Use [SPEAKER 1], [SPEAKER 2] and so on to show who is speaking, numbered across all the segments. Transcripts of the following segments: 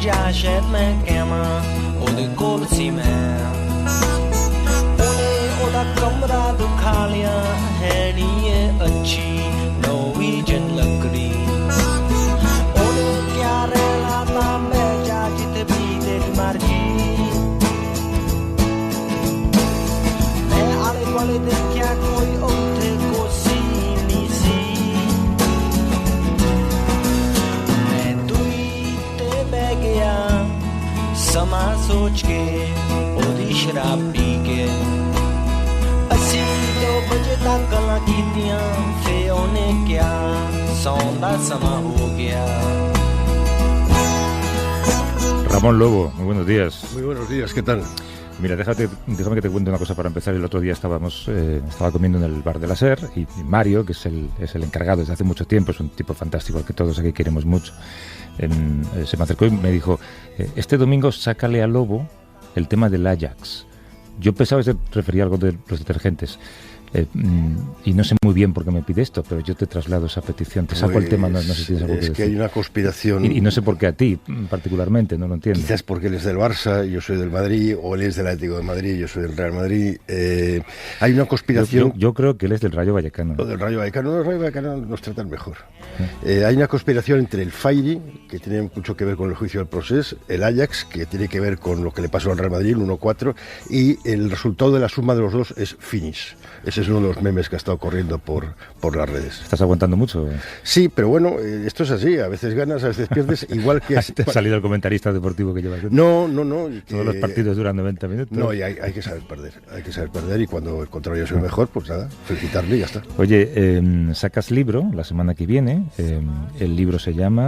[SPEAKER 1] ਸ਼ਹਿਰ ਮੈਂ ਕਹਿਵਾਂ ਉਹਦੇ ਕੋਲ ਸੀ ਮੈਂ ਉਹਨੇ ਉਹਦਾ ਕਮਰਾ ਦਿਖਾ ਲਿਆ ਹੈ ਨੀ ਇਹ ਅੱਛੀ ਨੋਰਵੀਜਨ ਲੱਕੜੀ ਉਹਨੇ ਕਿਆ ਰਹਿਣਾ ਤਾਂ ਮੈਂ ਜਾ ਜਿੱਥੇ ਵੀ ਤੇਰੀ ਮਰਜੀ ਮੈਂ ਆਲੇ ਦੁਆਲੇ ਦੇਖਿਆ ਕੋਈ ਉੱਥੇ ਕੋਸੀ ਨਹੀਂ ਸੀ ਮੈਂ ਦੂਈ ਤੇ ਬਹਿ ਗਿਆ ਸਮਾਂ ਸੋਚ ਕੇ ਉਹਦੀ ਸ਼ਰਾਬ ਪੀ ਕੇ ਅਸੀਂ 2 ਵਜੇ ਤੱਕ ਗੱਲਾਂ ਕੀਤੀਆਂ ਫੇ ਉਹਨੇ ਕਿਹਾ ਸੌਣ ਦਾ ਸਮਾਂ ਹੋ ਗਿਆ
[SPEAKER 2] Ramón Lobo, muy buenos días.
[SPEAKER 3] Muy buenos días, ¿qué tal?
[SPEAKER 2] Mira, déjame que te cuente una cosa para empezar. El otro día estaba comiendo en el bar de la SER y Mario, que es el encargado desde hace mucho tiempo, es un tipo fantástico al que todos aquí queremos mucho, se me acercó y me dijo, este domingo sácale a Lobo el tema del Ajax. Yo pensaba que se refería a algo de los detergentes. Y no sé muy bien por qué me pide esto, pero yo te traslado esa petición, te saco el tema, no sé si tienes algo que decir.
[SPEAKER 3] Es que hay una conspiración...
[SPEAKER 2] Y no sé por qué a ti, particularmente, no lo entiendo.
[SPEAKER 3] Quizás porque él es del Barça, yo soy del Madrid, o él es del Atlético de Madrid, yo soy del Real Madrid. Hay una conspiración...
[SPEAKER 2] Yo creo que él es del Rayo Vallecano.
[SPEAKER 3] O del Rayo Vallecano, el Rayo Vallecano nos tratan mejor. Hay una conspiración entre el Fairy, que tiene mucho que ver con el juicio del Procés, el Ajax, que tiene que ver con lo que le pasó al Real Madrid, el 1-4, y el resultado de la suma de los dos es finish. Ese es uno de los memes que ha estado corriendo por las redes.
[SPEAKER 2] ¿Estás aguantando mucho?
[SPEAKER 3] Sí, pero bueno, esto es así. A veces ganas, a veces pierdes. Igual que...
[SPEAKER 2] ¿Te ha salido el comentarista deportivo que llevas?
[SPEAKER 3] No.
[SPEAKER 2] Todos los partidos duran 90 minutos.
[SPEAKER 3] No, y hay que saber perder. Hay que saber perder y cuando el contrario es el mejor, pues nada, felicitarle y ya está.
[SPEAKER 2] Oye, sacas libro la semana que viene. El libro se llama...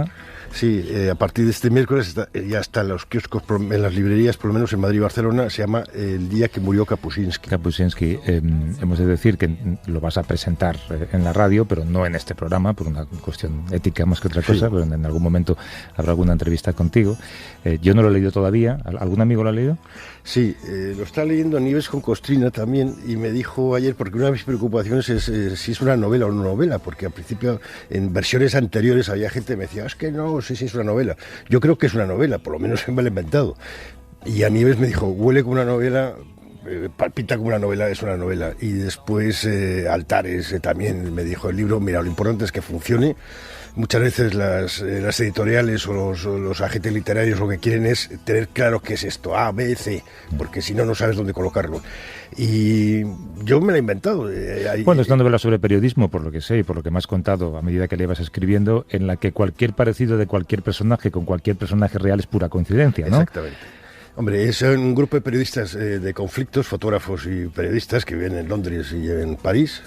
[SPEAKER 3] Sí, a partir de este miércoles ya está en los kioscos, en las librerías, por lo menos en Madrid y Barcelona, se llama El día que murió Kapuscinski.
[SPEAKER 2] Kapuscinski, hemos de decir que lo vas a presentar en la radio, pero no en este programa, por una cuestión ética más que otra cosa, sí. Pero en algún momento habrá alguna entrevista contigo. Yo no lo he leído todavía. ¿Algún amigo lo ha leído?
[SPEAKER 3] Sí, lo está leyendo Nieves con Costrina también, y me dijo ayer, porque una de mis preocupaciones es si es una novela o no novela, porque al principio, en versiones anteriores, había gente que me decía, es que no sé si es una novela. Yo creo que es una novela, por lo menos me lo he inventado. Y a Nieves me dijo, huele como una novela, palpita como una novela, es una novela. Y después Altares también me dijo el libro, mira, lo importante es que funcione. Muchas veces las editoriales o los agentes literarios lo que quieren es tener claro qué es esto, A, B, C, porque si no, no sabes dónde colocarlo. Y yo me lo he inventado.
[SPEAKER 2] Bueno, es una novela sobre periodismo, por lo que sé y por lo que me has contado a medida que le ibas escribiendo, en la que cualquier parecido de cualquier personaje con cualquier personaje real es pura coincidencia, ¿no?
[SPEAKER 3] Exactamente. Hombre, es un grupo de periodistas de conflictos, fotógrafos y periodistas que viven en Londres y en París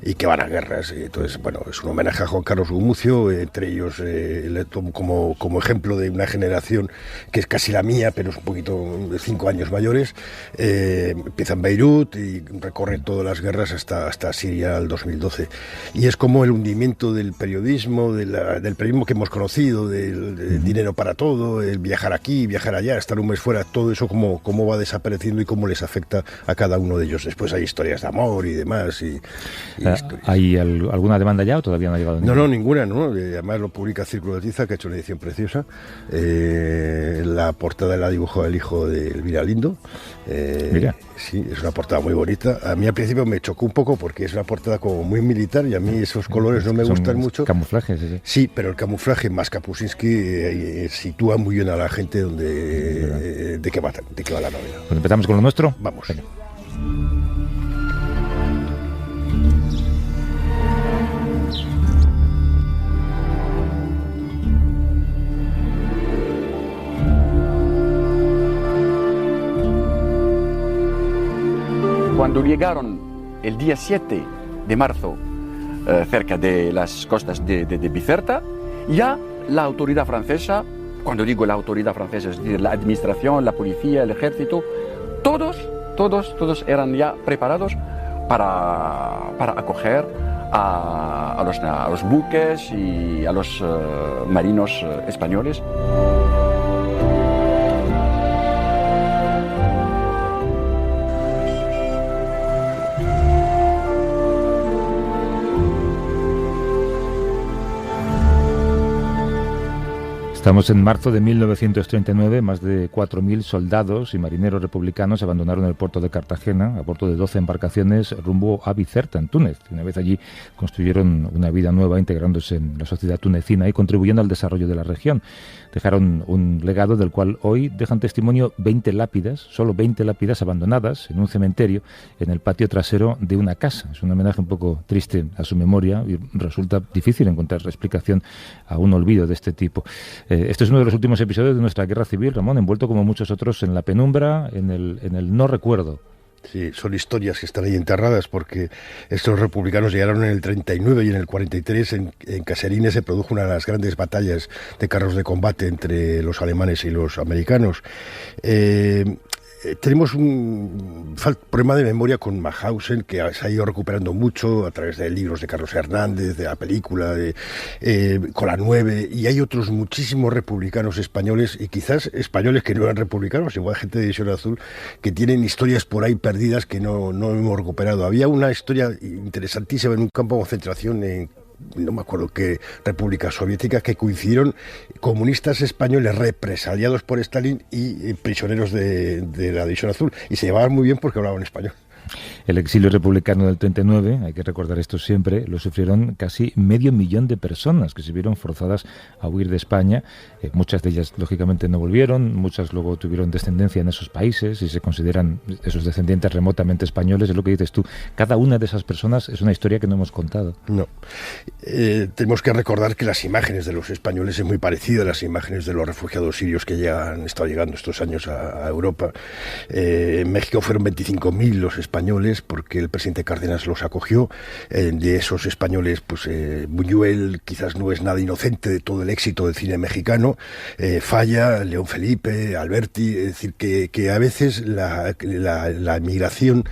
[SPEAKER 3] y que van a guerras. Y entonces, bueno, es un homenaje a Juan Carlos Gumucio, entre ellos le tomo como ejemplo de una generación que es casi la mía, pero es un poquito de 5 años mayores. Empieza en Beirut y recorre todas las guerras hasta Siria al 2012. Y es como el hundimiento del periodismo, del periodismo que hemos conocido, del dinero para todo, el viajar aquí, viajar allá, estar un mes fuera, todo eso cómo va desapareciendo y cómo les afecta a cada uno de ellos. Después hay historias de amor y demás.
[SPEAKER 2] ¿Hay alguna demanda ya o todavía no ha llegado ninguna?
[SPEAKER 3] No, ninguna, ¿no? Además lo publica Círculo de Tiza, que ha hecho una edición preciosa. La portada la dibujó el hijo de Elvira Lindo.
[SPEAKER 2] Mira.
[SPEAKER 3] Sí, es una portada muy bonita. A mí al principio me chocó un poco porque es una portada como muy militar y a mí esos colores no me gustan mucho.
[SPEAKER 2] Camuflajes, sí.
[SPEAKER 3] Sí, pero el camuflaje más Kapuscinski sitúa muy bien a la gente de qué va la novela.
[SPEAKER 2] Pues empezamos con lo nuestro.
[SPEAKER 3] Vamos.
[SPEAKER 2] Venga.
[SPEAKER 4] Cuando llegaron el día 7 de marzo cerca de las costas de Bizerta, ya la autoridad francesa, cuando digo la autoridad francesa, es decir, la administración, la policía, el ejército, todos eran ya preparados para acoger a los buques y a los marinos españoles.
[SPEAKER 2] Estamos en marzo de 1939, más de 4.000 soldados y marineros republicanos abandonaron el puerto de Cartagena a bordo de 12 embarcaciones rumbo a Bizerta, en Túnez. Una vez allí construyeron una vida nueva, integrándose en la sociedad tunecina y contribuyendo al desarrollo de la región. Dejaron un legado del cual hoy dejan testimonio 20 lápidas, solo 20 lápidas abandonadas en un cementerio en el patio trasero de una casa. Es un homenaje un poco triste a su memoria y resulta difícil encontrar explicación a un olvido de este tipo. Este es uno de los últimos episodios de nuestra guerra civil, Ramón, envuelto como muchos otros en la penumbra, en el no recuerdo.
[SPEAKER 3] Sí, son historias que están ahí enterradas porque estos republicanos llegaron en el 39 y en el 43 en Caserines se produjo una de las grandes batallas de carros de combate entre los alemanes y los americanos. Tenemos un problema de memoria con Mauthausen, que se ha ido recuperando mucho a través de libros de Carlos Hernández, de la película, con la 9, y hay otros muchísimos republicanos españoles, y quizás españoles que no eran republicanos, igual gente de División Azul, que tienen historias por ahí perdidas que no hemos recuperado. Había una historia interesantísima en un campo de concentración no me acuerdo qué república soviética, que coincidieron comunistas españoles represaliados por Stalin y prisioneros de la División Azul, y se llevaban muy bien porque hablaban español.
[SPEAKER 2] El exilio republicano del 39, hay que recordar esto siempre, lo sufrieron casi 500.000 de personas que se vieron forzadas a huir de España. Muchas de ellas, lógicamente, no volvieron, muchas luego tuvieron descendencia en esos países y se consideran esos descendientes remotamente españoles. Es lo que dices tú. Cada una de esas personas es una historia que no hemos contado.
[SPEAKER 3] No. Tenemos que recordar que las imágenes de los españoles es muy parecida a las imágenes de los refugiados sirios que ya han estado llegando estos años a Europa. En México fueron 25.000 los españoles, porque el presidente Cárdenas los acogió. De esos españoles, pues Buñuel quizás no es nada inocente de todo el éxito del cine mexicano. Falla, León Felipe, Alberti, es decir, que a veces la migración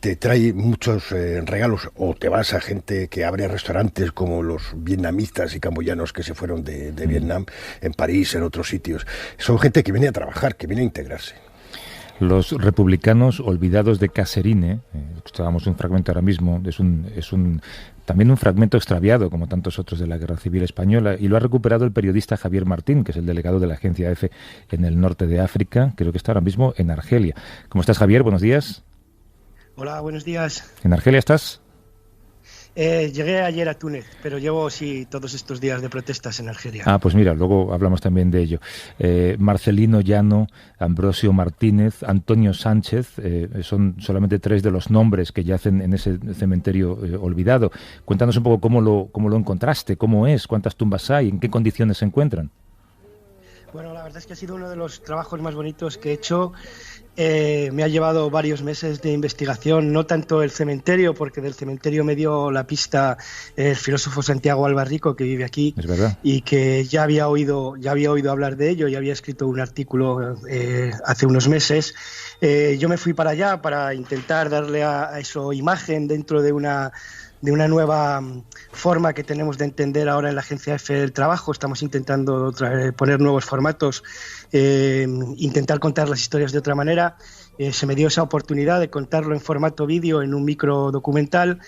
[SPEAKER 3] te trae muchos regalos, o te vas a gente que abre restaurantes como los vietnamitas y camboyanos que se fueron de Vietnam, en París, en otros sitios. Son gente que viene a trabajar, que viene a integrarse.
[SPEAKER 2] Los republicanos olvidados de Caserine, escuchábamos un fragmento ahora mismo, es también un fragmento extraviado, como tantos otros de la Guerra Civil Española, y lo ha recuperado el periodista Javier Martín, que es el delegado de la agencia EFE en el norte de África, creo que está ahora mismo en Argelia. ¿Cómo estás, Javier? Buenos días.
[SPEAKER 5] Hola, buenos días.
[SPEAKER 2] ¿En Argelia estás?
[SPEAKER 5] Llegué ayer a Túnez, pero llevo todos estos días de protestas en Argelia.
[SPEAKER 2] Ah, pues mira, luego hablamos también de ello. Marcelino Llano, Ambrosio Martínez, Antonio Sánchez, son solamente 3 de los nombres que yacen en ese cementerio olvidado. Cuéntanos un poco cómo lo encontraste, cómo es, cuántas tumbas hay, en qué condiciones se encuentran.
[SPEAKER 5] Bueno, la verdad es que ha sido uno de los trabajos más bonitos que he hecho. Me ha llevado varios meses de investigación, no tanto el cementerio, porque del cementerio me dio la pista el filósofo Santiago Albarrico, que vive aquí,
[SPEAKER 2] es verdad,
[SPEAKER 5] y que ya había oído hablar de ello, y había escrito un artículo hace unos meses. Yo me fui para allá para intentar darle a eso imagen dentro de una nueva forma que tenemos de entender ahora en la Agencia EFE del trabajo. Estamos intentando poner nuevos formatos, intentar contar las historias de otra manera. Se me dio esa oportunidad de contarlo en formato vídeo, en un micro documental,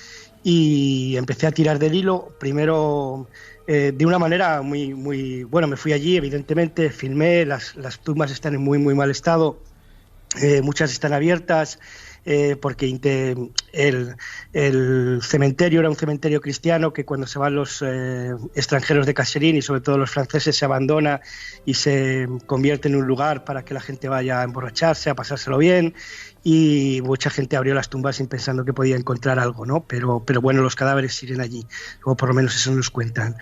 [SPEAKER 5] y empecé a tirar del hilo. Primero, de una manera muy bueno, me fui allí, evidentemente, filmé, las tumbas están en muy mal estado, muchas están abiertas, porque el cementerio era un cementerio cristiano que cuando se van los extranjeros de Caserine, y sobre todo los franceses, se abandona y se convierte en un lugar para que la gente vaya a emborracharse, a pasárselo bien, y mucha gente abrió las tumbas sin pensando que podía encontrar algo, ¿no? Pero bueno, los cadáveres siguen allí, o por lo menos eso nos cuentan.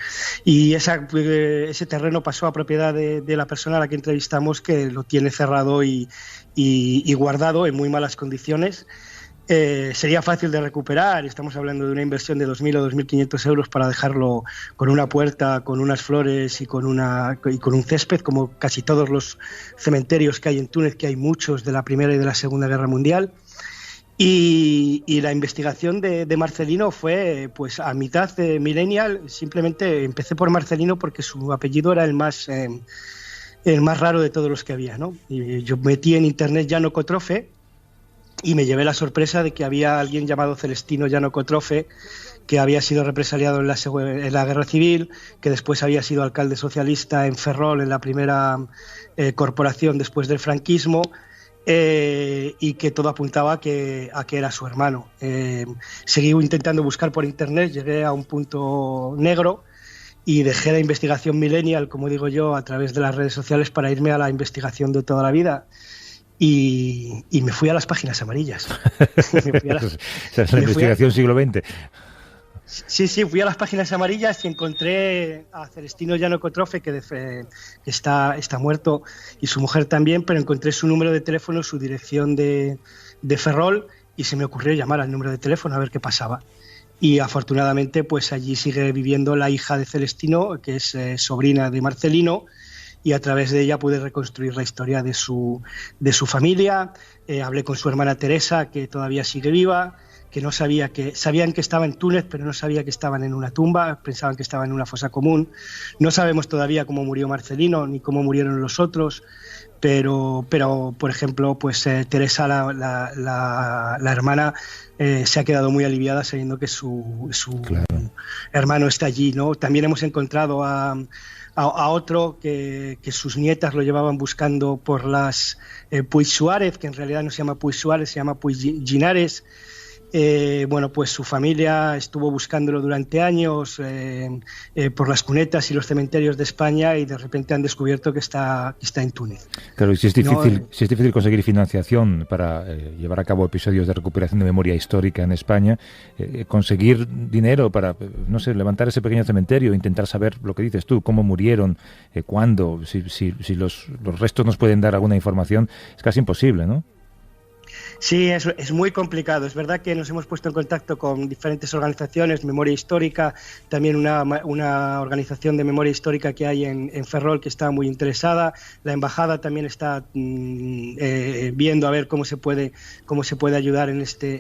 [SPEAKER 5] Y ese terreno pasó a propiedad de la persona a la que entrevistamos, que lo tiene cerrado y guardado en muy malas condiciones. Sería fácil de recuperar, estamos hablando de una inversión de 2.000 o 2.500 euros para dejarlo con una puerta, con unas flores y con un césped, como casi todos los cementerios que hay en Túnez, que hay muchos de la Primera y de la Segunda Guerra Mundial. Y la investigación de Marcelino fue pues a mitad de millennial. Simplemente empecé por Marcelino porque su apellido era el más raro de todos los que había, ¿no? Y yo metí en internet Llano Cotrofe, y me llevé la sorpresa de que había alguien llamado Celestino Llano Cotrofe, que había sido represaliado en la Guerra Civil, que después había sido alcalde socialista en Ferrol, en la primera corporación después del franquismo, y que todo apuntaba a que era su hermano. Seguí intentando buscar por internet, llegué a un punto negro y dejé la investigación millennial, como digo yo, a través de las redes sociales para irme a la investigación de toda la vida. Y me fui a las páginas amarillas.
[SPEAKER 2] Esa es la investigación siglo XX.
[SPEAKER 5] Sí, fui a las páginas amarillas y encontré a Celestino Llano Cotrofe, que está muerto, y su mujer también, pero encontré su número de teléfono, su dirección de Ferrol, y se me ocurrió llamar al número de teléfono a ver qué pasaba. Y afortunadamente, pues allí sigue viviendo la hija de Celestino, que es sobrina de Marcelino, y a través de ella pude reconstruir la historia de su familia. Hablé con su hermana Teresa, que todavía sigue viva, que sabían que estaba en Túnez, pero no sabía que estaban en una tumba, pensaban que estaba en una fosa común. No sabemos todavía cómo murió Marcelino ni cómo murieron los otros, pero por ejemplo, pues Teresa, la hermana, se ha quedado muy aliviada sabiendo que su claro, hermano está allí, ¿no? También hemos encontrado a otro que sus nietas lo llevaban buscando por las Puig Suárez, que en realidad no se llama Puig Suárez, se llama Puig Ginares. Bueno, pues su familia estuvo buscándolo durante años por las cunetas y los cementerios de España, y de repente han descubierto que está en Túnez.
[SPEAKER 2] Claro, y si es difícil conseguir financiación para llevar a cabo episodios de recuperación de memoria histórica en España, conseguir dinero para, no sé, levantar ese pequeño cementerio, intentar saber lo que dices tú, cómo murieron, cuándo, si los restos nos pueden dar alguna información, es casi imposible, ¿no?
[SPEAKER 5] Sí, es muy complicado. Es verdad que nos hemos puesto en contacto con diferentes organizaciones, Memoria Histórica, también una organización de memoria histórica que hay en Ferrol que está muy interesada. La embajada también está viendo a ver cómo se puede ayudar en esta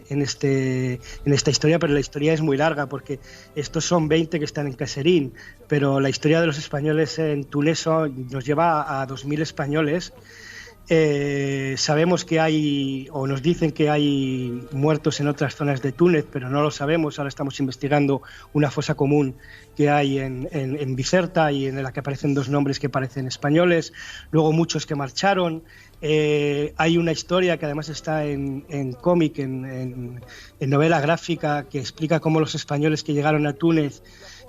[SPEAKER 5] historia, pero la historia es muy larga porque estos son 20 que están en Caserín, pero la historia de los españoles en Túnez nos lleva a 2.000 españoles. Sabemos que hay, o nos dicen que hay muertos en otras zonas de Túnez, pero no lo sabemos. Ahora estamos investigando una fosa común que hay en Bizerta, y en la que aparecen 2 nombres que parecen españoles. Luego muchos que marcharon. Hay una historia que además está en cómic, en novela gráfica, que explica cómo los españoles que llegaron a Túnez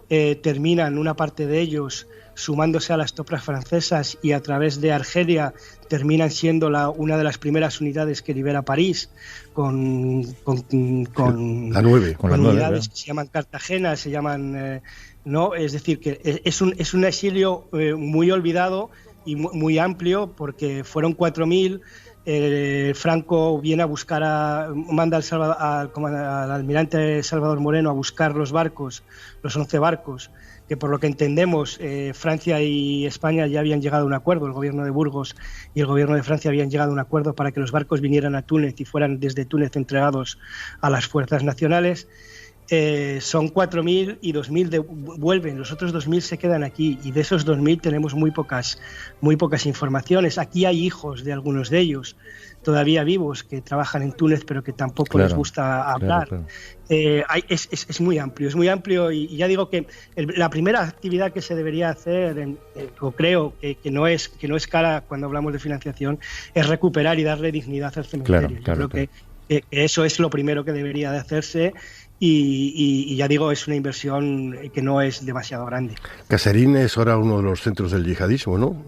[SPEAKER 5] terminan, una parte de ellos, sumándose a las tropas francesas, y a través de Argelia terminan siendo una de las primeras unidades que libera París, con
[SPEAKER 3] la 9,
[SPEAKER 5] con unidades que se llaman Cartagena, se llaman no, es decir, que es un exilio muy olvidado y muy amplio, porque fueron 4.000. Franco viene a buscar manda al almirante Salvador Moreno a buscar los 11 barcos, que por lo que entendemos Francia y España ya habían llegado a un acuerdo. El gobierno de Burgos y el gobierno de Francia habían llegado a un acuerdo para que los barcos vinieran a Túnez y fueran desde Túnez entregados a las fuerzas nacionales. Son 4.000 y 2.000 vuelven, los otros 2.000 se quedan aquí, y de esos 2.000 tenemos muy pocas informaciones. Aquí hay hijos de algunos de ellos todavía vivos que trabajan en Túnez, pero que tampoco les gusta hablar. Claro. Es muy amplio, y ya digo que la primera actividad que se debería hacer, o creo que no es cara cuando hablamos de financiación, es recuperar y darle dignidad al cementerio. Yo creo que eso es lo primero que debería de hacerse. Y ya digo, es una inversión que no es demasiado grande.
[SPEAKER 3] Caserín es ahora uno de los centros del yihadismo, ¿no?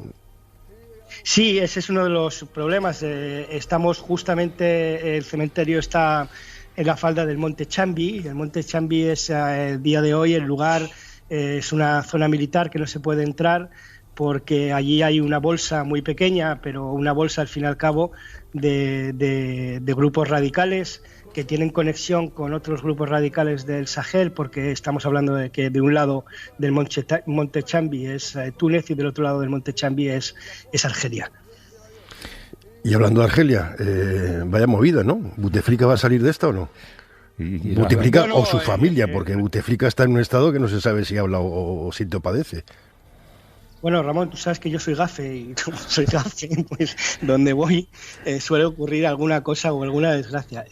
[SPEAKER 5] Sí, ese es uno de los problemas. Estamos justamente, el cementerio está en la falda del Monte Chambi. El Monte Chambi es, el día de hoy, el lugar es una zona militar que no se puede entrar, porque allí hay una bolsa muy pequeña, pero una bolsa al fin y al cabo de grupos radicales que tienen conexión con otros grupos radicales del Sahel, porque estamos hablando de que de un lado del Monte Chambi es Túnez y del otro lado del Monte Chambi es Argelia.
[SPEAKER 3] Y hablando de Argelia, vaya movida, ¿no? ¿Buteflika va a salir de esta o no? Buteflika o su familia, porque Buteflika está en un estado que no se sabe si habla o si lo padece.
[SPEAKER 5] Bueno, Ramón, tú sabes que yo soy gafe y como soy gafe, pues donde voy suele ocurrir alguna cosa o alguna desgracia.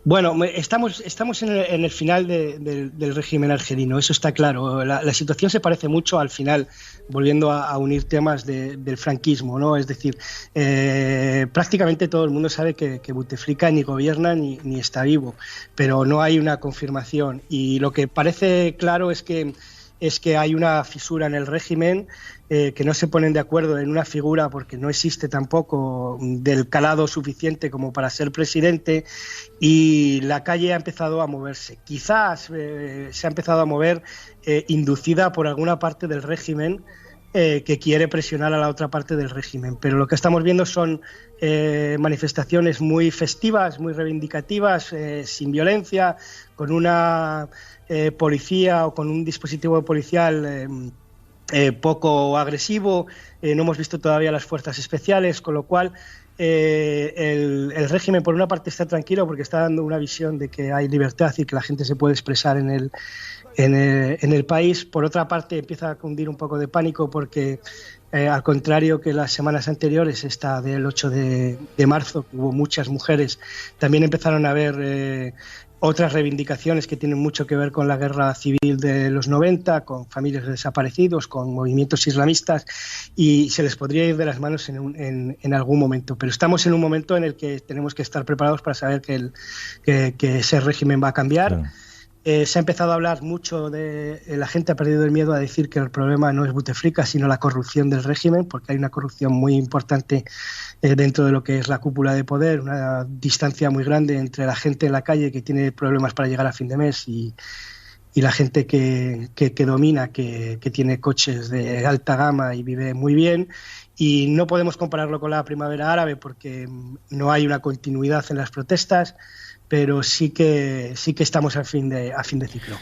[SPEAKER 5] Bueno, estamos en el final del régimen argelino, eso está claro. La situación se parece mucho al final, volviendo a unir temas del franquismo, ¿no? Es decir, prácticamente todo el mundo sabe que Bouteflika ni gobierna ni está vivo, pero no hay una confirmación. Y lo que parece claro es que hay una fisura en el régimen, que no se ponen de acuerdo en una figura porque no existe tampoco del calado suficiente como para ser presidente, y la calle ha empezado a moverse. Quizás se ha empezado a mover inducida por alguna parte del régimen que quiere presionar a la otra parte del régimen, pero lo que estamos viendo son manifestaciones muy festivas, muy reivindicativas, sin violencia, con una policía o con un dispositivo policial poco agresivo. No hemos visto todavía las fuerzas especiales, con lo cual el régimen por una parte está tranquilo porque está dando una visión de que hay libertad y que la gente se puede expresar en el país. Por otra parte empieza a cundir un poco de pánico porque al contrario que las semanas anteriores, esta del 8 de marzo, que hubo muchas mujeres, también empezaron a haber otras reivindicaciones que tienen mucho que ver con la guerra civil de los 90, con familias de desaparecidos, con movimientos islamistas, y se les podría ir de las manos en algún momento. Pero estamos en un momento en el que tenemos que estar preparados para saber que ese régimen va a cambiar. Claro. Se ha empezado a hablar mucho la gente ha perdido el miedo a decir que el problema no es Bouteflika, sino la corrupción del régimen, porque hay una corrupción muy importante dentro de lo que es la cúpula de poder, una distancia muy grande entre la gente en la calle que tiene problemas para llegar a fin de mes y la gente que domina, que tiene coches de alta gama y vive muy bien. Y no podemos compararlo con la primavera árabe porque no hay una continuidad en las protestas, pero sí que estamos a fin de ciclo.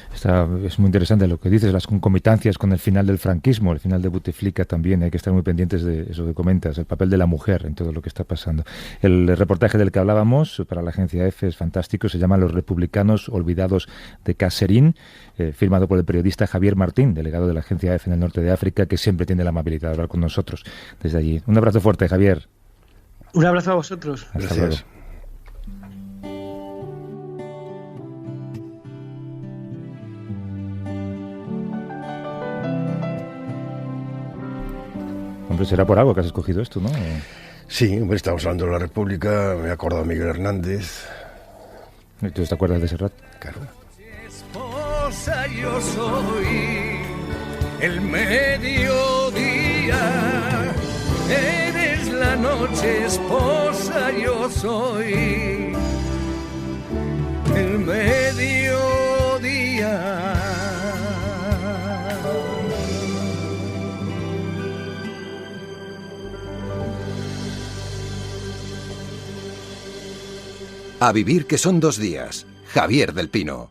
[SPEAKER 2] Es muy interesante lo que dices, las concomitancias con el final del franquismo, el final de Bouteflika también. Hay que estar muy pendientes de eso que comentas, el papel de la mujer en todo lo que está pasando. El reportaje del que hablábamos para la agencia EFE es fantástico, se llama Los republicanos olvidados de Kasserine, firmado por el periodista Javier Martín, delegado de la agencia EFE en el norte de África, que siempre tiene la amabilidad de hablar con nosotros desde allí. Un abrazo fuerte, Javier.
[SPEAKER 5] Un abrazo a vosotros.
[SPEAKER 2] Hasta luego. Hombre, será por algo que has escogido esto, ¿no?
[SPEAKER 3] Sí, estamos hablando de la República, me he acordado de Miguel Hernández.
[SPEAKER 2] ¿Y tú te acuerdas de Serrat?
[SPEAKER 3] Claro.
[SPEAKER 6] Esposa, yo soy el mediodía, eres la noche, esposa, yo soy el mediodía.
[SPEAKER 7] A vivir que son 2 días. Javier del Pino.